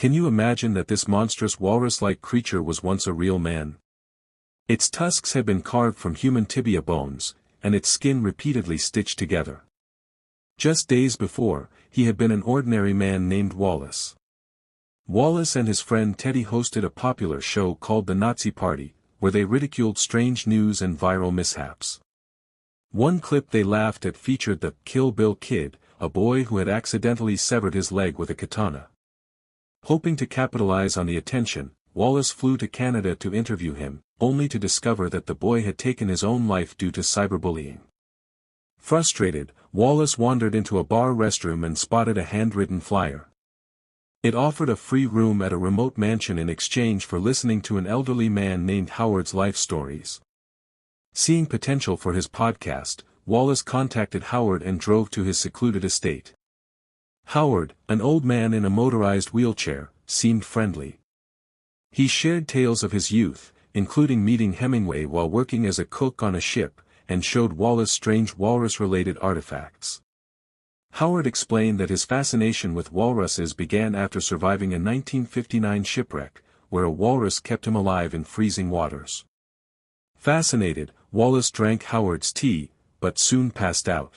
Can you imagine that this monstrous walrus-like creature was once a real man? Its tusks had been carved from human tibia bones, and its skin repeatedly stitched together. Just days before, he had been an ordinary man named Walrus. Walrus and his friend Teddy hosted a popular show called the Nazi Party, where they ridiculed strange news and viral mishaps. One clip they laughed at featured the Kill Bill Kid, a boy who had accidentally severed his leg with a katana. Hoping to capitalize on the attention, Walrus flew to Canada to interview him, only to discover that the boy had taken his own life due to cyberbullying. Frustrated, Walrus wandered into a bar restroom and spotted a handwritten flyer. It offered a free room at a remote mansion in exchange for listening to an elderly man named Howard's life stories. Seeing potential for his podcast, Walrus contacted Howard and drove to his secluded estate. Howard, an old man in a motorized wheelchair, seemed friendly. He shared tales of his youth, including meeting Hemingway while working as a cook on a ship, and showed Walrus strange walrus-related artifacts. Howard explained that his fascination with walruses began after surviving a 1959 shipwreck, where a walrus kept him alive in freezing waters. Fascinated, Walrus drank Howard's tea, but soon passed out.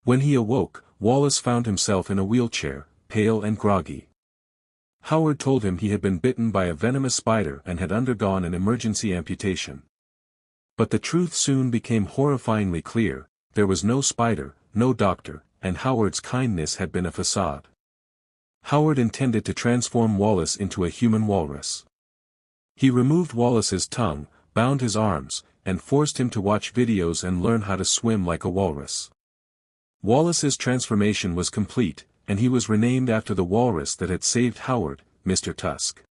When he awoke, Walrus found himself in a wheelchair, pale and groggy. Howard told him he had been bitten by a venomous spider and had undergone an emergency amputation. But the truth soon became horrifyingly clear: there was no spider, no doctor, and Howard's kindness had been a facade. Howard intended to transform Walrus into a human walrus. He removed Walrus's tongue, bound his arms, and forced him to watch videos and learn how to swim like a walrus. Walrus's transformation was complete, and he was renamed after the walrus that had saved Howard, Mr. Tusk.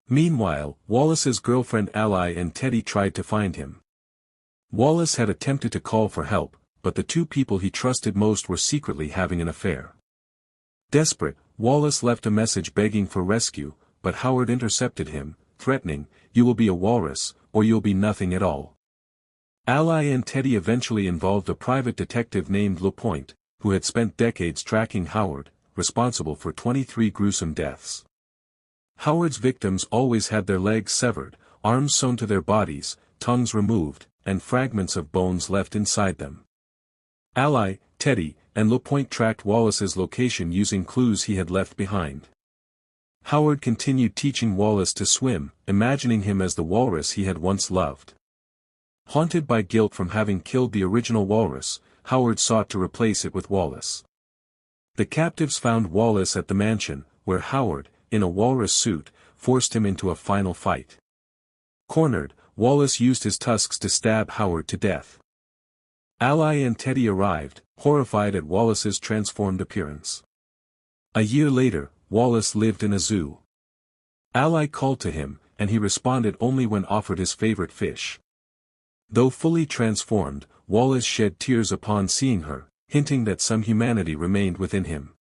Meanwhile, Walrus's girlfriend Ally and Teddy tried to find him. Walrus had attempted to call for help, but the two people he trusted most were secretly having an affair. Desperate, Walrus left a message begging for rescue, but Howard intercepted him, threatening, "You will be a walrus, or you'll be nothing at all." Ally and Teddy eventually involved a private detective named LaPointe, who had spent decades tracking Howard, responsible for 23 gruesome deaths. Howard's victims always had their legs severed, arms sewn to their bodies, tongues removed, and fragments of bones left inside them. Ally, Teddy, and LaPointe tracked Walrus's location using clues he had left behind. Howard continued teaching Walrus to swim, imagining him as the walrus he had once loved. Haunted by guilt from having killed the original walrus, Howard sought to replace it with Walrus. The captives found Walrus at the mansion, where Howard, in a walrus suit, forced him into a final fight. Cornered, Walrus used his tusks to stab Howard to death. Ally and Teddy arrived, horrified at Walrus's transformed appearance. A year later, Walrus lived in a zoo. Ally called to him, and he responded only when offered his favorite fish. Though fully transformed, Walrus shed tears upon seeing her, hinting that some humanity remained within him.